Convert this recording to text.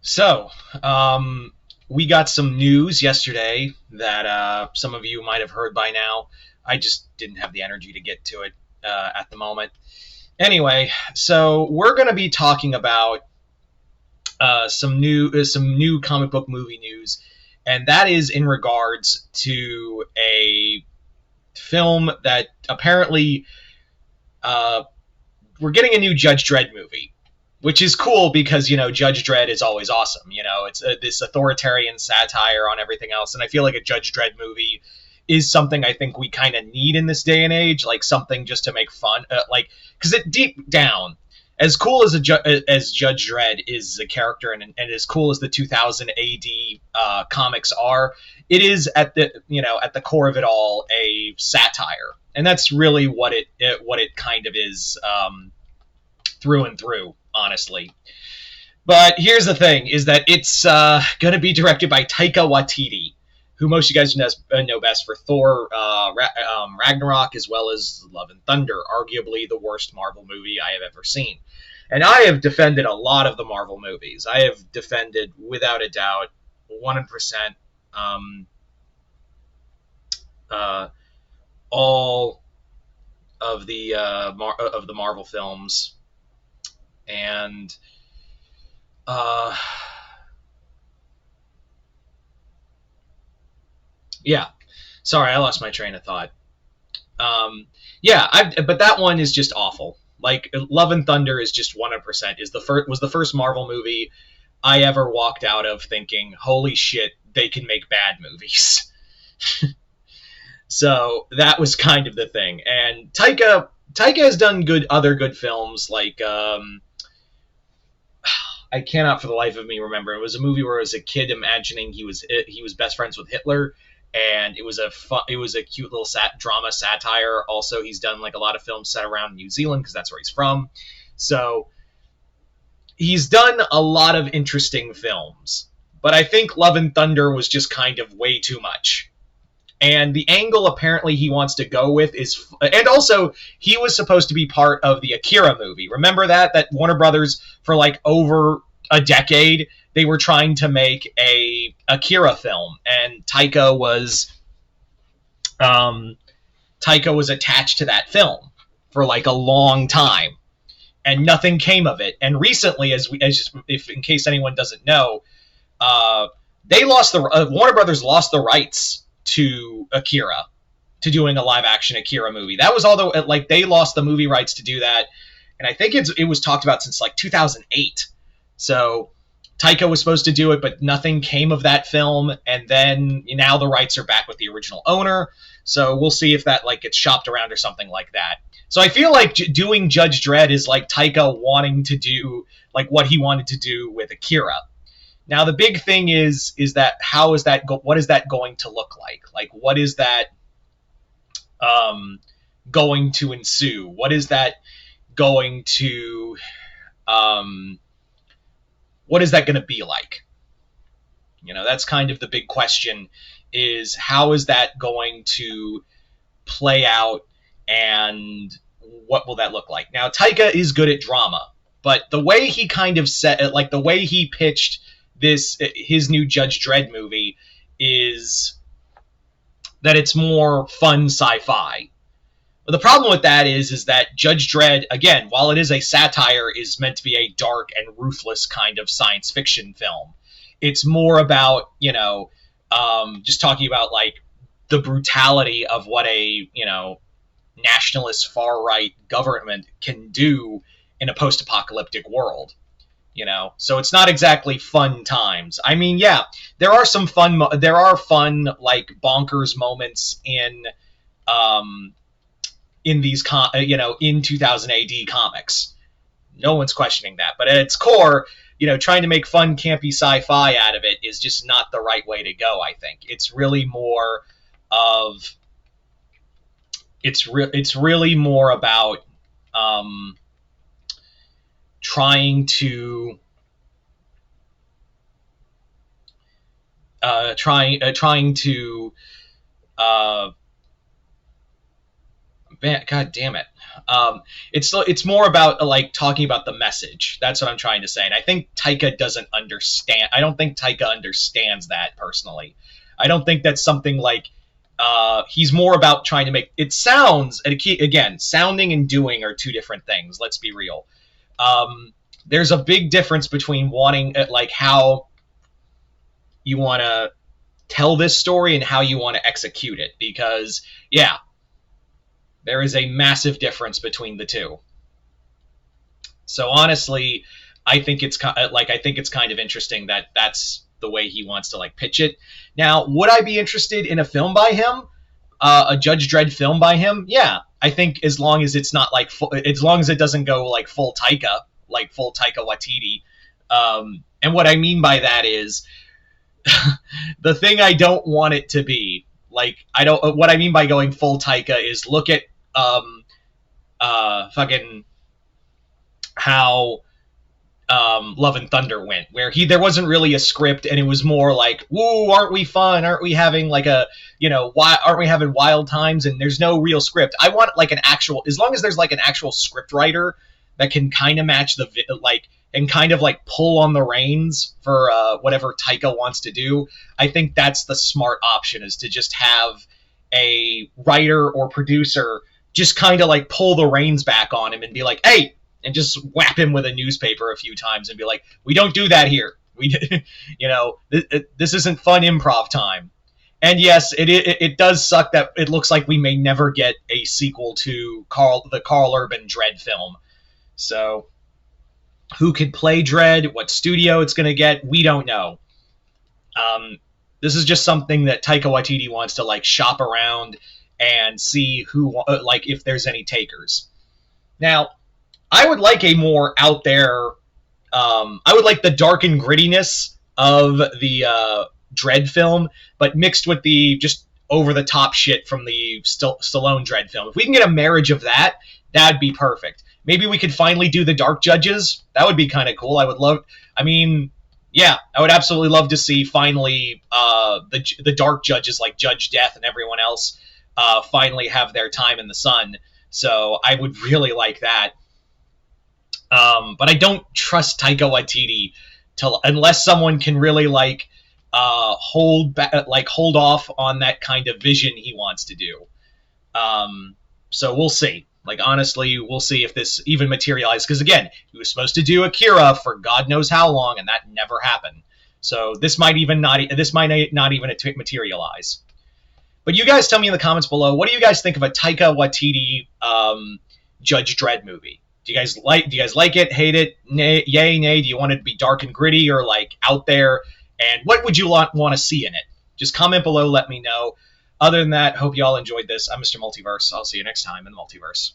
So, we got some news yesterday that some of you might have heard by now. I just didn't have the energy to get to it at the moment. Anyway, so we're going to be talking about some new comic book movie news, and that is in regards to a film that apparently uh, we're getting a new Judge Dredd movie, which is cool because Judge Dredd is always awesome. It's this authoritarian satire on everything else, and I feel like a Judge Dredd movie is something I think we kind of need in this day and age, like something just to make fun, because it deep down. As cool as Judge Dredd is a character, and as cool as the 2000 AD comics are, it is at the core of it all a satire, and that's really what it kind of is, through and through, honestly. But here's the thing: is that it's going to be directed by Taika Waititi, who most of you guys know best for Thor Ragnarok, as well as Love and Thunder, arguably the worst Marvel movie I have ever seen. And I have defended a lot of the Marvel movies. I have defended, without a doubt, 100%, uh, all of the Marvel films, and uh, yeah. Sorry, I lost my train of thought. Yeah, but that one is just awful. Like Love and Thunder is just 100% is the first was the first Marvel movie I ever walked out of thinking, "Holy shit, they can make bad movies." So that was kind of the thing. And Taika has done other good films like I cannot for the life of me remember. It was a movie where I was a kid imagining he was best friends with Hitler, and it was a cute little drama satire. Also, he's done like a lot of films set around New Zealand because that's where he's from. So he's done a lot of interesting films, but I think Love and Thunder was just kind of way too much. And the angle apparently he wants to go with and also he was supposed to be part of the Akira movie. Remember that Warner Brothers, for like over a decade, they were trying to make a Akira film, and um, Taika was attached to that film for like a long time, and nothing came of it. And recently, if in case anyone doesn't know, uh, Warner Brothers lost the rights to Akira, to doing a live action Akira movie. That was all like they lost the movie rights to do that, and I think it was talked about since like 2008. So Taika was supposed to do it, but nothing came of that film, and then now the rights are back with the original owner. So we'll see if that like gets shopped around or something like that. So I feel like doing Judge Dredd is like Taika wanting to do like what he wanted to do with Akira. Now the big thing is that what is that going to look like? Like what is that going to ensue? What is that going to um, what is that going to be like? That's kind of the big question: is how is that going to play out, and what will that look like? Now Taika is good at drama, but the way he kind of the way he pitched his new Judge Dredd movie is that it's more fun sci-fi. But the problem with that is that Judge Dredd, again, while it is a satire, is meant to be a dark and ruthless kind of science fiction film. It's more about, just talking about like the brutality of what a, nationalist far right government can do in a post apocalyptic world. So it's not exactly fun times. I mean, yeah, there are fun like bonkers moments um in these in 2000 AD comics. No one's questioning that, but at its core, trying to make fun campy sci-fi out of it is just not the right way to go. I think it's really more of it's really more about um trying to trying to uh, man, God damn it. It's more about like talking about the message. That's what I'm trying to say. And I think Taika doesn't understand. I don't think Taika understands that personally. I don't think that's something like he's more about trying to make it sounds. And again, sounding and doing are two different things. Let's be real. There's a big difference between wanting like how you want to tell this story and how you want to execute it, because yeah, there is a massive difference between the two. So honestly, I think it's kind of interesting that that's the way he wants to like pitch it. Now, would I be interested in a film by him, a Judge Dredd film by him? Yeah, I think as long as it's not like as long as it doesn't go like full Taika Waititi. And what I mean by that is the thing I don't want it to be. Like, I don't. What I mean by going full Taika is look at fucking how Love and Thunder went, where there wasn't really a script, and it was more like, "Woo, aren't we fun? Aren't we having like a, why aren't we having wild times?" And there's no real script. I want like an actual, as long as there's like an actual script writer that can kind of match the like and kind of like pull on the reins for whatever Taika wants to do. I think that's the smart option, is to just have a writer or producer just kind of like pull the reins back on him and be like, "Hey," and just whap him with a newspaper a few times and be like, "We don't do that here. We, this isn't fun improv time." And yes, it does suck that it looks like we may never get a sequel to the Carl Urban Dredd film. So, who could play Dredd? What studio it's going to get? We don't know. This is just something that Taika Waititi wants to like shop around and see who, like, if there's any takers. Now, I would like a more out there. I would like the dark and grittiness of the Dredd film, but mixed with the just over the top shit from the Stallone Dredd film. If we can get a marriage of that, that'd be perfect. Maybe we could finally do the Dark Judges. That would be kind of cool. I would love. I mean, yeah, I would absolutely love to see finally the Dark Judges like Judge Death and everyone else finally have their time in the sun. So I would really like that. But I don't trust Taika Waititi unless someone can really like hold off on that kind of vision he wants to do. So we'll see. Like, honestly, we'll see if this even materializes. Because again, he was supposed to do Akira for God knows how long, and that never happened. So this might not even materialize. But you guys tell me in the comments below, what do you guys think of a Taika Waititi Judge Dredd movie? Do you guys like it, hate it, yay, nay? Do you want it to be dark and gritty or like out there? And what would you want to see in it? Just comment below, let me know. Other than that, hope you all enjoyed this. I'm Mr. Multiverse. I'll see you next time in the Multiverse.